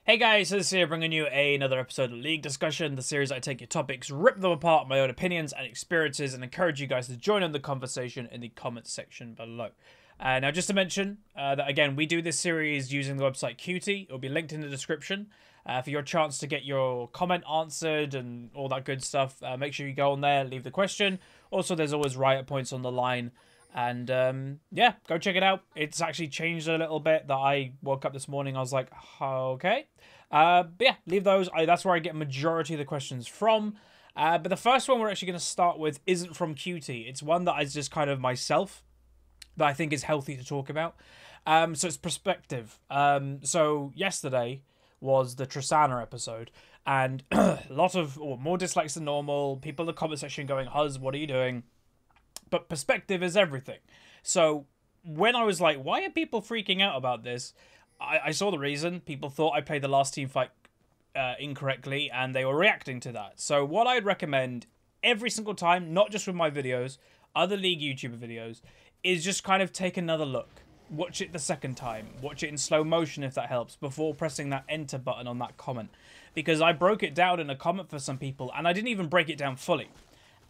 Hey guys, this is here bringing you another episode of League Discussion, the series I take your topics, rip them apart, my own opinions and experiences, and encourage you guys to join in the conversation in the comments section below. Now, just to mention that again, we do this series using the website Qt. It will be linked in the description for your chance to get your comment answered and all that good stuff. Make sure you go on there, leave the question. Also, there's always riot points on the line. And yeah, go check it out. It's actually changed a little bit. That I woke up this morning, I was like, okay. But yeah, leave those. That's where I get a majority of the questions from. But the first one we're actually going to start with isn't from Qt. It's one that is just kind of myself that I think is healthy to talk about. So it's perspective. So yesterday was the Tristana episode, and a lot of more dislikes than normal. People in the comment section going, "Huzz, what are you doing?" But perspective is everything. So when I was like, why are people freaking out about this? I saw the reason. People thought I played the last team fight incorrectly, and they were reacting to that. So what I'd recommend every single time, not just with my videos, other League YouTuber videos, is just kind of take another look. Watch it the second time. Watch it in slow motion if that helps, before pressing that enter button on that comment. Because I broke it down in a comment for some people, and I didn't even break it down fully.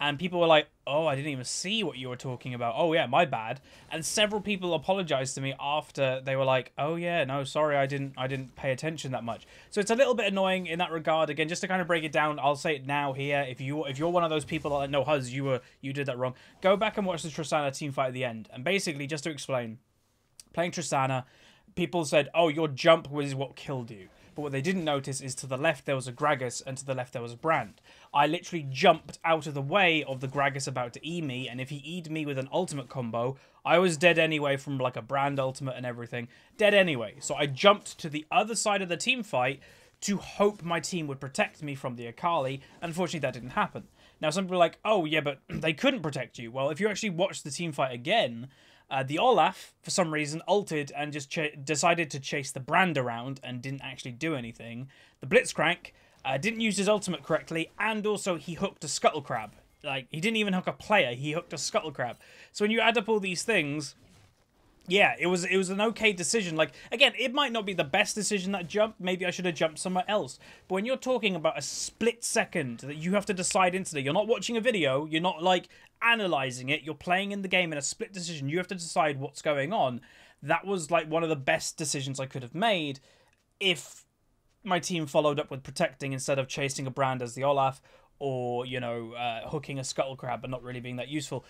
And people were like, oh, I didn't even see what you were talking about. Oh, yeah, my bad. And several people apologized to me after they were like, oh, yeah, no, sorry, I didn't pay attention that much. So it's a little bit annoying in that regard. Again, just to kind of break it down, I'll say it now here. If you're one of those people that like, no, Huzz, you did that wrong, go back and watch the Tristana team fight at the end. And basically, just to explain, playing Tristana, people said, oh, your jump was what killed you. But what they didn't notice is to the left there was a Gragas and to the left there was a Brand. I literally jumped out of the way of the Gragas about to E me, and if he E'd me with an ultimate combo, I was dead anyway from like a Brand ultimate and everything. Dead anyway. So I jumped to the other side of the team fight to hope my team would protect me from the Akali. Unfortunately, that didn't happen. Now, some people are like, oh, yeah, but they couldn't protect you. Well, if you actually watch the team fight again, the Olaf, for some reason, ulted and just decided to chase the Brand around and didn't actually do anything. The Blitzcrank didn't use his ultimate correctly, and also he hooked a Scuttle Crab. Like, he didn't even hook a player, he hooked a Scuttle Crab. So when you add up all these things, yeah, it was an okay decision. Like, again, it might not be the best decision, that jump. Maybe I should have jumped somewhere else. But when you're talking about a split second that you have to decide instantly, you're not watching a video, you're not, like, analysing it, you're playing in the game in a split decision, you have to decide what's going on. That was, like, one of the best decisions I could have made if my team followed up with protecting instead of chasing a Brand as the Olaf, or, you know, hooking a Scuttle Crab but not really being that useful.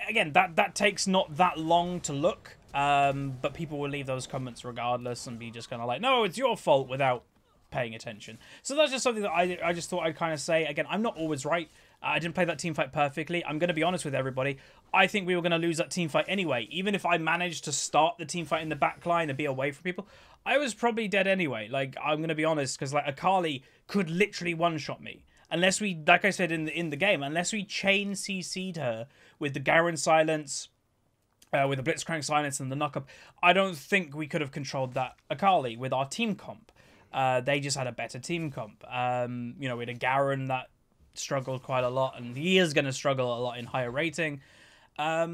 Again, that takes not that long to look, but people will leave those comments regardless and be just kind of like, no, it's your fault, without paying attention. So that's just something that I just thought I'd kind of say. Again, I'm not always right. I didn't play that team fight perfectly. I'm going to be honest with everybody. I think we were going to lose that team fight anyway. Even if I managed to start the team fight in the back line and be away from people, I was probably dead anyway. Like, I'm going to be honest, because like Akali could literally one-shot me. Unless we, like I said in the game, unless we chain CC'd her with the Garen silence, with the Blitzcrank silence and the knock-up, I don't think we could have controlled that Akali with our team comp. They just had a better team comp. You know, with a Garen that struggled quite a lot, and he is going to struggle a lot in higher rating. But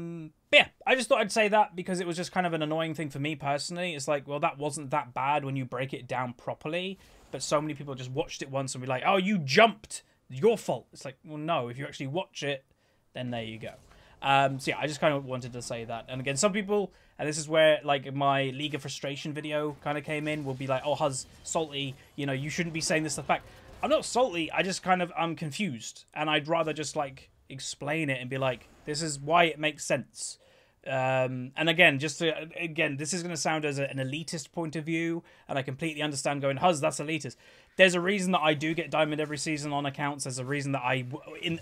yeah, I just thought I'd say that because it was just kind of an annoying thing for me personally. It's like, well, that wasn't that bad when you break it down properly, but so many people just watched it once and be like, oh, you jumped, your fault. It's like, well, no, if you actually watch it, then there you go. So yeah, I just kind of wanted to say that. And again, some people, and this is where like my League of Frustration video kind of came in, will be like, oh, Huzz, salty, you know, you shouldn't be saying this to the fact. I'm not salty, I just kind of, I'm confused. And I'd rather just like explain it and be like, this is why it makes sense. And again, this is going to sound as an elitist point of view, and I completely understand going, Huzz, that's elitist. There's a reason that I do get Diamond every season on accounts. There's a reason that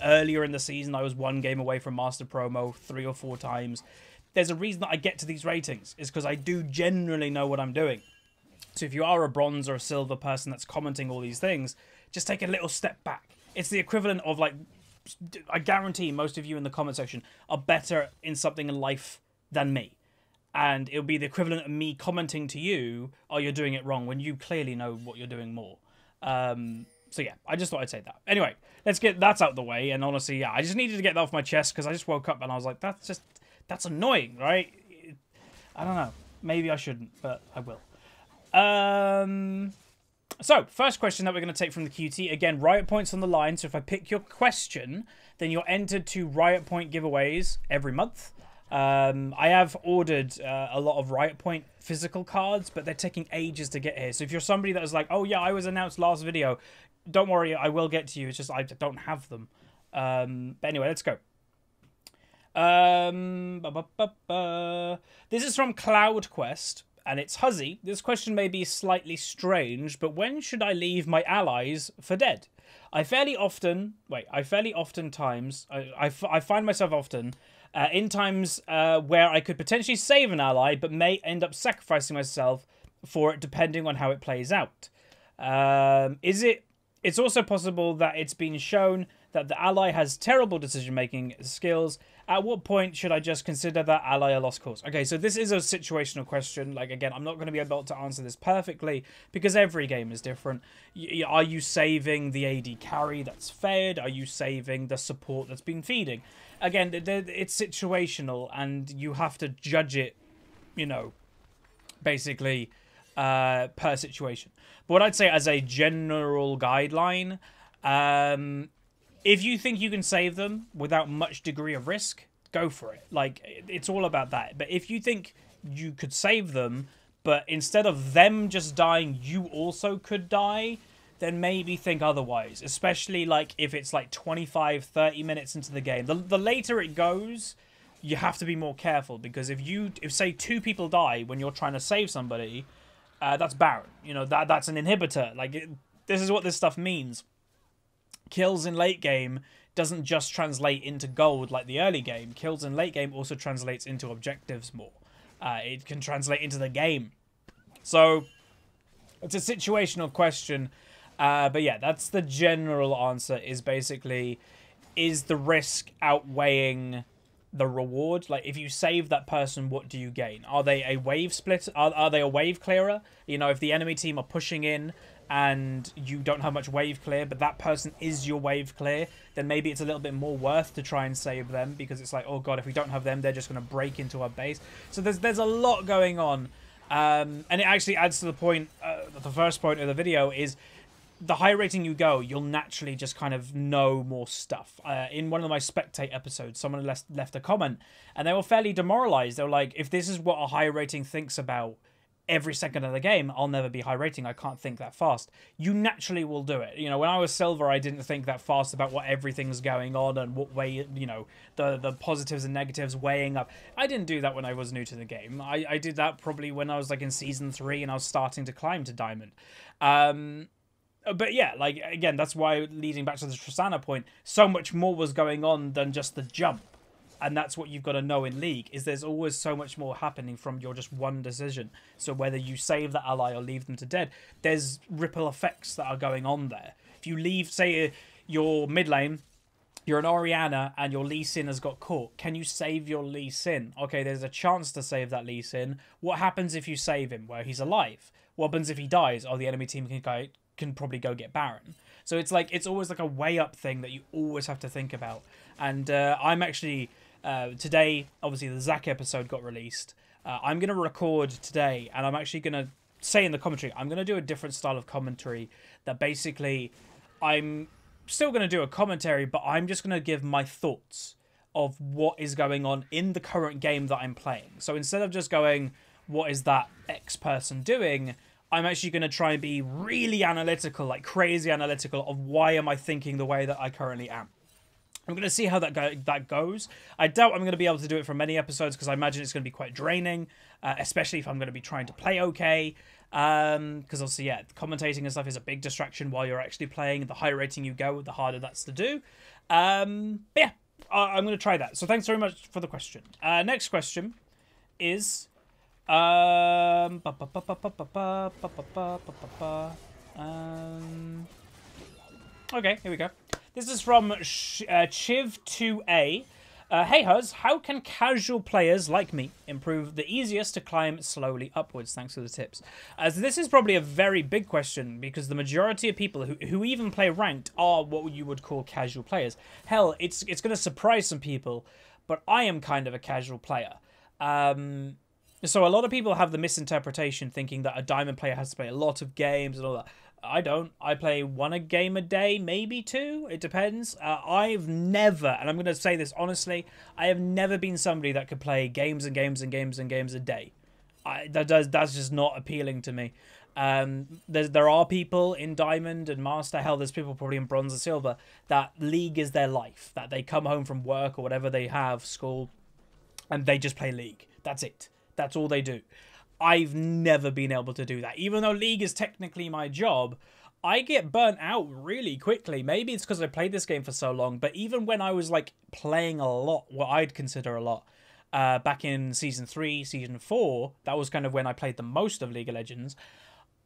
earlier in the season, I was one game away from Master Promo 3 or 4 times. There's a reason that I get to these ratings, is because I do generally know what I'm doing. So if you are a bronze or a silver person that's commenting all these things, just take a little step back. It's the equivalent of, like, I guarantee most of you in the comment section are better in something in life than me. And it'll be the equivalent of me commenting to you, oh, you're doing it wrong, when you clearly know what you're doing more. So yeah, I just thought I'd say that. Anyway, let's get that out of the way. And honestly, yeah, I just needed to get that off my chest because I just woke up and I was like, that's annoying, right? I don't know. Maybe I shouldn't, but I will. So, first question that we're going to take from the QT. Again, Riot Points on the line. So if I pick your question, then you're entered to Riot Point giveaways every month. I have ordered a lot of Riot Point physical cards, but they're taking ages to get here. So if you're somebody that was like, oh yeah, I was announced last video, don't worry, I will get to you. It's just I don't have them. But anyway, let's go. This is from Cloud Quest. And it's Huzzy. This question may be slightly strange, but when should I leave my allies for dead? I find myself often in times where I could potentially save an ally, but may end up sacrificing myself for it, depending on how it plays out. It's also possible that it's been shown that the ally has terrible decision-making skills. At what point should I just consider that ally a lost cause? Okay, so this is a situational question. Like, again, I'm not going to be able to answer this perfectly because every game is different. Are you saving the AD carry that's fed? Are you saving the support that's been feeding? Again, it's situational, and you have to judge it, you know, basically per situation. But what I'd say as a general guideline, if you think you can save them without much degree of risk, go for it. Like, it's all about that. But if you think you could save them, but instead of them just dying, you also could die, then maybe think otherwise. Especially, like, if it's, like, 25, 30 minutes into the game. The later it goes, you have to be more careful. Because if, say, 2 people die when you're trying to save somebody, that's Baron. You know, that's an inhibitor. Like, this is what this stuff means. Kills in late game doesn't just translate into gold like the early game. Kills in late game also translates into objectives more. It can translate into the game. So, it's a situational question. But yeah, that's the general answer, is basically, is the risk outweighing the reward? Like, if you save that person, what do you gain? Are they a wave split? Are they a wave clearer? You know, if the enemy team are pushing in and you don't have much wave clear, but that person is your wave clear, then maybe it's a little bit more worth to try and save them, because it's like, oh god, if we don't have them, they're just going to break into our base. So there's a lot going on, and it actually adds to the point, the first point of the video is, the higher rating you go, you'll naturally just kind of know more stuff. In one of my Spectate episodes, someone left a comment, and they were fairly demoralized. They were like, if this is what a high rating thinks about every second of the game, I'll never be high rating. I can't think that fast. You naturally will do it. You know, when I was silver, I didn't think that fast about what everything's going on and what way, you know, the positives and negatives weighing up. I didn't do that when I was new to the game. I did that probably when I was like in season 3 and I was starting to climb to diamond. But yeah, like, again, that's why, leading back to the Tristana point, so much more was going on than just the jump. And that's what you've got to know in League, is there's always so much more happening from your just one decision. So whether you save the ally or leave them to dead, there's ripple effects that are going on there. If you leave, say, your mid lane, you're an Orianna and your Lee Sin has got caught. Can you save your Lee Sin? Okay, there's a chance to save that Lee Sin. What happens if you save him? Well, he's alive. What happens if he dies? Oh, the enemy team can probably go get Baron. So it's like, it's always like a way up thing that you always have to think about. And I'm actually... today, obviously, the Zac episode got released. I'm going to record today, and I'm actually going to say in the commentary, I'm going to do a different style of commentary that basically, I'm still going to do a commentary, but I'm just going to give my thoughts of what is going on in the current game that I'm playing. So instead of just going, what is that X person doing, I'm actually going to try and be really analytical, like crazy analytical, of why am I thinking the way that I currently am. I'm going to see how that goes. I doubt I'm going to be able to do it for many episodes, because I imagine it's going to be quite draining, especially if I'm going to be trying to play okay. Because obviously, yeah, commentating and stuff is a big distraction while you're actually playing. The higher rating you go, the harder that's to do. But yeah, I'm going to try that. So thanks very much for the question. Next question is... okay, here we go. This is from Chiv2A. Hey Huz, how can casual players like me improve the easiest to climb slowly upwards? Thanks for the tips. So this is probably a very big question, because the majority of people who even play ranked are what you would call casual players. Hell, it's going to surprise some people, but I am kind of a casual player. So a lot of people have the misinterpretation thinking that a diamond player has to play a lot of games and all that. I don't. I play one a game a day, maybe two. It depends. I've never, and I'm going to say this honestly, I have never been somebody that could play games and games and games and games a day. That's just not appealing to me. There are people in Diamond and Master, hell, there's people probably in Bronze and Silver, that League is their life. That they come home from work or whatever they have, school, and they just play League. That's it. That's all they do. I've never been able to do that. Even though League is technically my job, I get burnt out really quickly. Maybe it's because I played this game for so long, but even when I was like playing a lot, what I'd consider a lot, back in Season 3, Season 4, that was kind of when I played the most of League of Legends,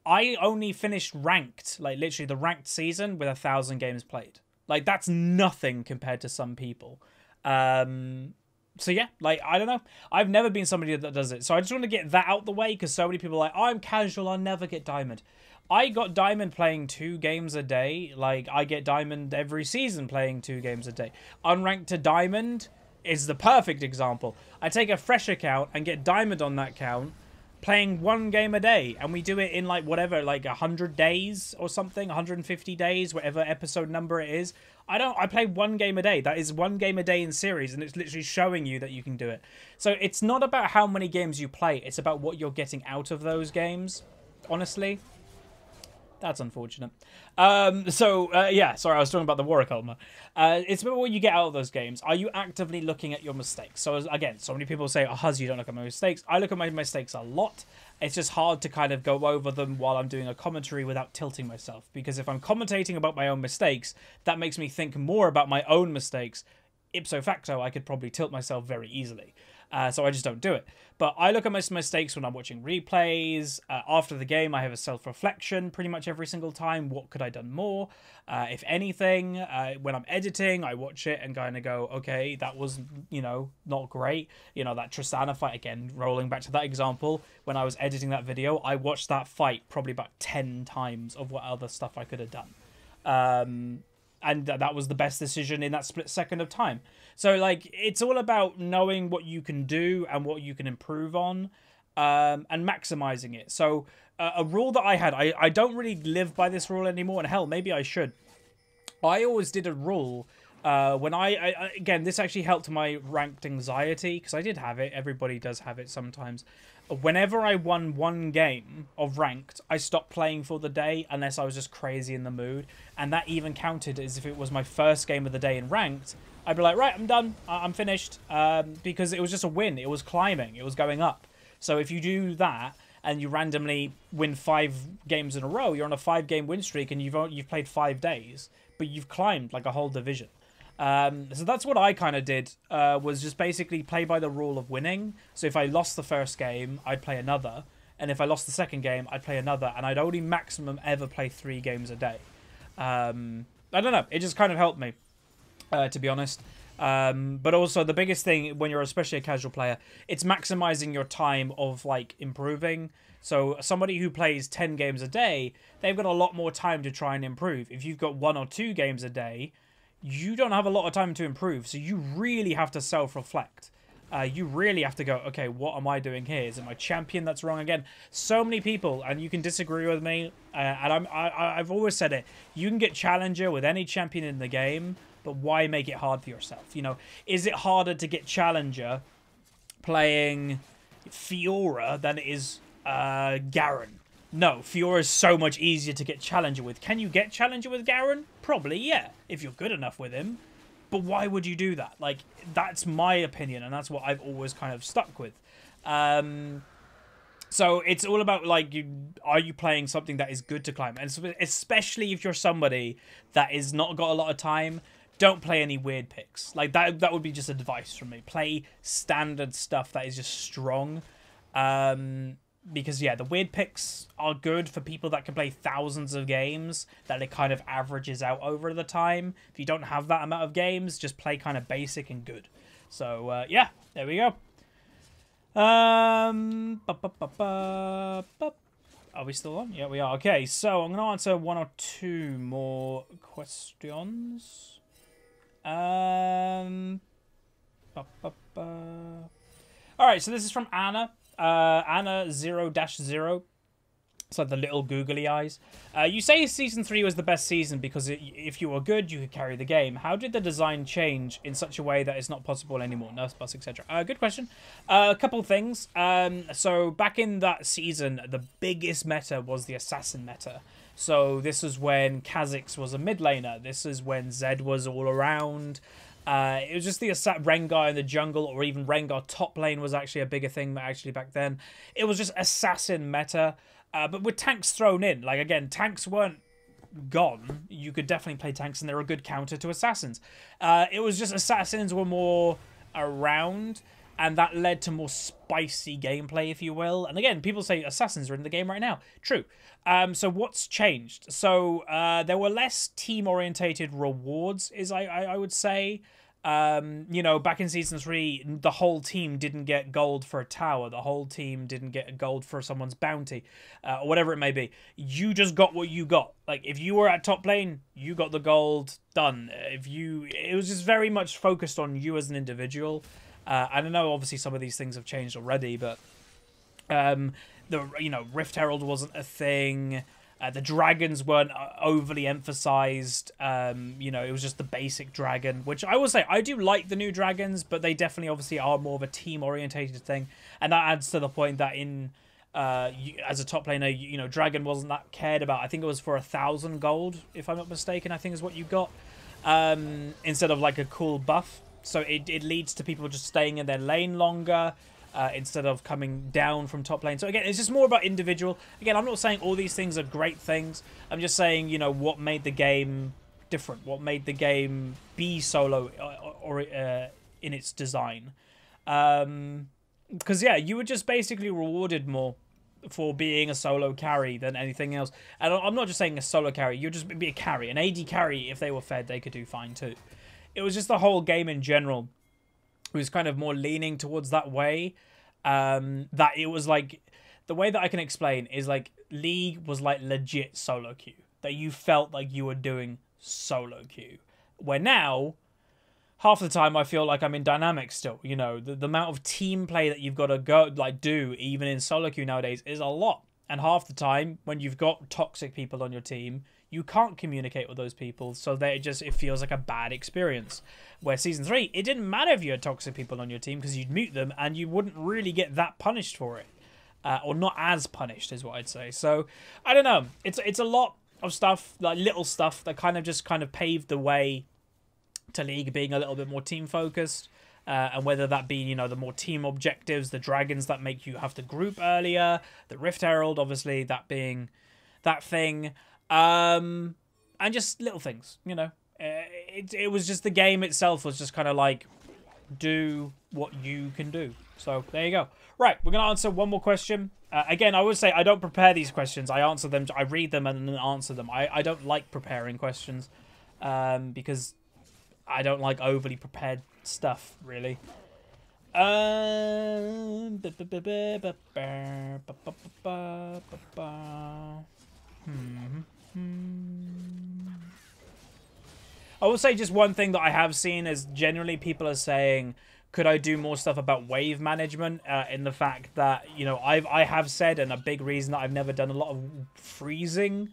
I only finished ranked, like literally the ranked season, with 1,000 games played. Like, that's nothing compared to some people. So yeah, like, I don't know. I've never been somebody that does it. So I just want to get that out the way, because so many people are like, oh, I'm casual, I'll never get Diamond. I got Diamond playing 2 games a day. Like, I get Diamond every season playing 2 games a day. Unranked to Diamond is the perfect example. I take a fresh account and get Diamond on that account, playing 1 game a day, and we do it in like whatever, like 100 days or something, 150 days, whatever episode number it is. I play 1 game a day. That is 1 game a day in series, and it's literally showing you that you can do it. So it's not about how many games you play, it's about what you're getting out of those games, honestly. That's unfortunate. Yeah, sorry, I was talking about the War Coma. It's about what you get out of those games. Are you actively looking at your mistakes? So, again, so many people say, oh, Huzz, you don't look at my mistakes. I look at my mistakes a lot. It's just hard to kind of go over them while I'm doing a commentary without tilting myself. Because if I'm commentating about my own mistakes, that makes me think more about my own mistakes. Ipso facto, I could probably tilt myself very easily. So I just don't do it. But I look at my mistakes when I'm watching replays. After the game, I have a self-reflection pretty much every single time. What could I have done more? If anything, when I'm editing, I watch it and kind of go, okay, that was, not great. That Tristana fight, again, rolling back to that example. When I was editing that video, I watched that fight probably about 10 times of what other stuff I could have done. And that was the best decision in that split second of time. So, like, it's all about knowing what you can do and what you can improve on, and maximizing it. So, a rule that I had, I don't really live by this rule anymore, and hell, maybe I should. I always did a rule, when again, this actually helped my ranked anxiety, because I did have it. Everybody does have it sometimes. Whenever I won 1 game of ranked, I stopped playing for the day unless I was just crazy in the mood. And that even counted as if it was my first game of the day in ranked. I'd be like, right, I'm done. I'm finished. Because it was just a win. It was climbing. It was going up. So if you do that and you randomly win 5 games in a row, you're on a 5-game win streak and you've played 5 days, but you've climbed like a whole division. So that's what I kind of did, was just basically play by the rule of winning. So if I lost the first game, I'd play another. And if I lost the second game, I'd play another. And I'd only maximum ever play 3 games a day. I don't know. It just kind of helped me, to be honest. But also the biggest thing when you're especially a casual player, it's maximizing your time of like improving. So somebody who plays 10 games a day, they've got a lot more time to try and improve. If you've got 1 or 2 games a day, you don't have a lot of time to improve, so you really have to self-reflect. You really have to go, okay, what am I doing here? Is it my champion that's wrong again? So many people, and you can disagree with me, and I've always said it, you can get Challenger with any champion in the game, but why make it hard for yourself? Is it harder to get Challenger playing Fiora than it is Garen? No, Fiora is so much easier to get Challenger with. Can you get Challenger with Garen? Probably, yeah, if you're good enough with him. But why would you do that? Like, that's my opinion, and that's what I've always kind of stuck with. So it's all about, like, are you playing something that is good to climb? And especially if you're somebody that is not got a lot of time, don't play any weird picks. Like, that would be just advice from me. Play standard stuff that is just strong. Because, yeah, the weird picks are good for people that can play thousands of games, that it kind of averages out over the time. If you don't have that amount of games, just play kind of basic and good. So, yeah, there we go. Are we still on? Yeah, we are. Okay, so I'm going to answer 1 or 2 more questions. Alright, so this is from Anna. Anna 0-0 It's like the little googly eyes. You say Season 3 was the best season because if you were good, you could carry the game. How did the design change in such a way that it's not possible anymore? Nurse Bus, etc. Good question. A couple of things. So back in that season, the biggest meta was the assassin meta. So this was when Kha'Zix was a mid laner. This is when Zed was all around. It was just the Rengar in the jungle, or even Rengar top lane was actually a bigger thing actually back then. It was just assassin meta. But with tanks thrown in, like, again, tanks weren't gone. You could definitely play tanks, and they're a good counter to assassins. It was just assassins were more around, and that led to more spicy gameplay, if you will. And again, people say assassins are in the game right now. True. So what's changed? So there were less team-orientated rewards, I would say. You know, back in Season 3, the whole team didn't get gold for a tower. The whole team didn't get gold for someone's bounty, or whatever it may be. You just got what you got. Like, if you were at top lane, you got the gold, done. It was just very much focused on you as an individual. I don't know, obviously some of these things have changed already, but, Rift Herald wasn't a thing. The dragons weren't overly emphasized. It was just the basic dragon, which I will say, I do like the new dragons, but they definitely obviously are more of a team-orientated thing. And that adds to the point that as a top laner, dragon wasn't that cared about. I think it was for 1,000 gold, if I'm not mistaken, I think is what you got, instead of like a cool buff. So it leads to people just staying in their lane longer, instead of coming down from top lane. So again, it's just more about individual. Again, I'm not saying all these things are great things. I'm just saying, what made the game different, what made the game be solo or in its design. Because yeah, you were just basically rewarded more for being a solo carry than anything else. And I'm not just saying a solo carry, you'd just be a carry. An AD carry, if they were fed, they could do fine too. It was just the whole game in general was kind of more leaning towards that way. That it was like, the way that I can explain is like League was like legit solo queue. That you felt like you were doing solo queue. Where now, half the time I feel like I'm in dynamics still. The amount of team play that you've got to do even in solo queue nowadays is a lot. And half the time when you've got toxic people on your team, you can't communicate with those people, so it feels like a bad experience. Where Season 3, it didn't matter if you had toxic people on your team because you'd mute them and you wouldn't really get that punished for it. Or not as punished is what I'd say. So, I don't know. It's a lot of stuff, like little stuff, that kind of paved the way to League being a little bit more team-focused. And whether that be, the more team objectives, the dragons that make you have to group earlier, the Rift Herald, obviously, that being that thing. And just little things, it was just the game itself was just kind of like, do what you can do. So there you go. Right, we're going to answer one more question. Again, I would say I don't prepare these questions. I answer them, I read them and then answer them. I don't like preparing questions because I don't like overly prepared stuff, really. I will say just one thing that I have seen is generally people are saying, could I do more stuff about wave management, in the fact that, I have said, and a big reason that I've never done a lot of freezing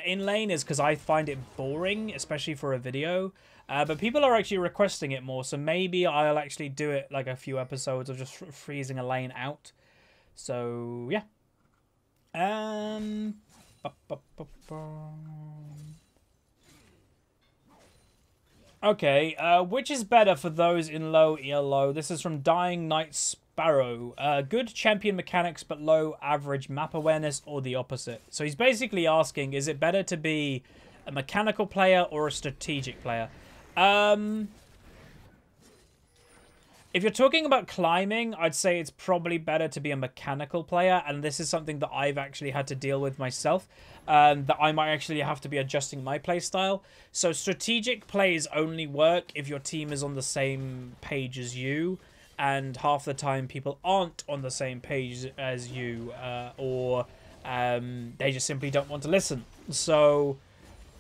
in lane is because I find it boring, especially for a video. But people are actually requesting it more, so maybe I'll actually do it like a few episodes of just freezing a lane out. So, yeah. Okay, which is better for those in low ELO? This is from Dying Knight Sparrow. Good champion mechanics but low average map awareness, or the opposite? So he's basically asking, is it better to be a mechanical player or a strategic player? If you're talking about climbing, I'd say it's probably better to be a mechanical player, and this is something that I've actually had to deal with myself, that I might actually have to be adjusting my playstyle. So strategic plays only work if your team is on the same page as you, and half the time people aren't on the same page as you, or they just simply don't want to listen. So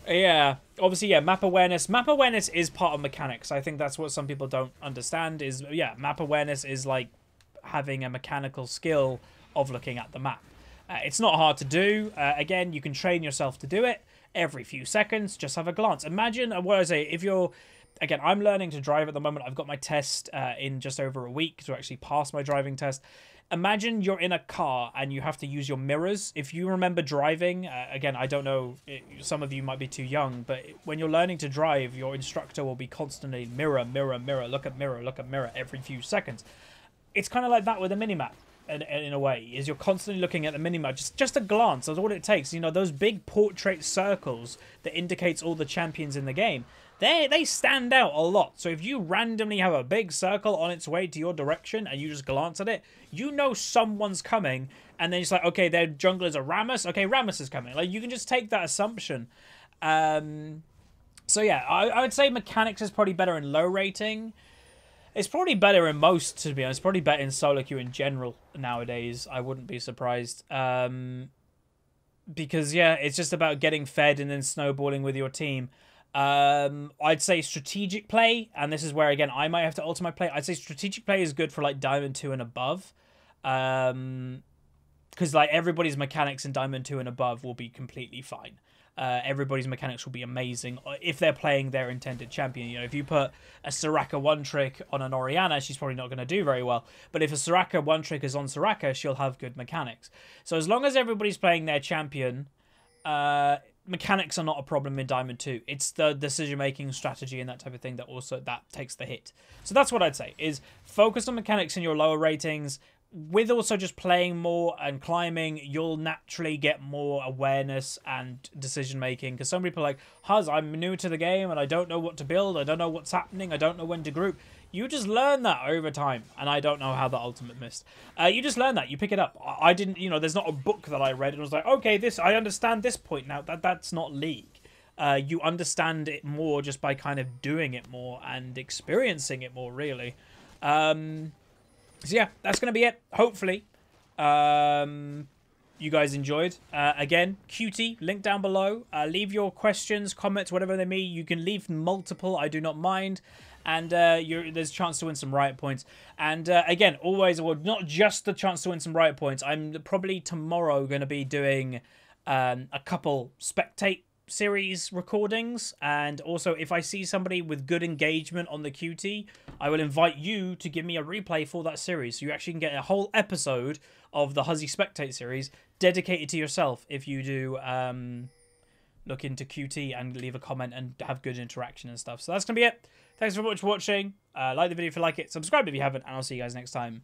yeah, obviously, yeah, map awareness. Map awareness is part of mechanics. I think that's what some people don't understand is, yeah, map awareness is like having a mechanical skill of looking at the map. It's not hard to do. Again, you can train yourself to do it every few seconds. Just have a glance. Imagine what I say. If you're, again, I'm learning to drive at the moment. I've got my test in just over a week to actually pass my driving test. Imagine you're in a car and you have to use your mirrors. If you remember driving, again, I don't know, some of you might be too young, but when you're learning to drive, your instructor will be constantly mirror, mirror, mirror, look at mirror every few seconds. It's kind of like that with a minimap. In a way, is you're constantly looking at the minimap. Just a glance, that's all it takes. You know, those big portrait circles that indicates all the champions in the game, they stand out a lot. So if you randomly have a big circle on its way to your direction and you just glance at it, you know someone's coming, and then it's like, okay, their jungler's a Rammus. Okay, Rammus is coming. Like, you can just take that assumption. So yeah, I would say mechanics is probably better in low rating. It's probably better in most, to be honest. It's probably better in solo queue in general nowadays. I wouldn't be surprised. Because, yeah, it's just about getting fed and then snowballing with your team. I'd say strategic play, and this is where, again, I might have to alter my play. I'd say strategic play is good for, like, Diamond 2 and above. Because, like, everybody's mechanics in Diamond 2 and above will be completely fine. Everybody's mechanics will be amazing if they're playing their intended champion. You know, if you put a Soraka one-trick on an Orianna, she's probably not going to do very well. But if a Soraka one-trick is on Soraka, she'll have good mechanics. So as long as everybody's playing their champion, mechanics are not a problem in Diamond 2. It's the decision-making, strategy, and that type of thing that takes the hit. So that's what I'd say, is focus on mechanics in your lower ratings. With also just playing more and climbing, you'll naturally get more awareness and decision-making. Because some people are like, Huz, I'm new to the game and I don't know what to build. I don't know what's happening. I don't know when to group. You just learn that over time. And I don't know how the ultimate missed. You just learn that. You pick it up. I didn't, you know, there's not a book that I read and was like, okay, I understand this point now. That's not League. You understand it more just by kind of doing it more and experiencing it more, really. So yeah, that's going to be it. Hopefully, you guys enjoyed. Again, QT, link down below. Leave your questions, comments, whatever they may be. You can leave multiple. I do not mind. And there's a chance to win some riot points. And again, always, well, not just the chance to win some riot points. I'm probably tomorrow going to be doing a couple spectate series recordings, and also if I see somebody with good engagement on the QT, I will invite you to give me a replay for that series, so you actually can get a whole episode of the Huzzy Spectate series dedicated to yourself if you do look into QT and leave a comment and have good interaction and stuff. So that's gonna be it. Thanks very much for watching. Like the video if you like it, subscribe if you haven't, and I'll see you guys next time.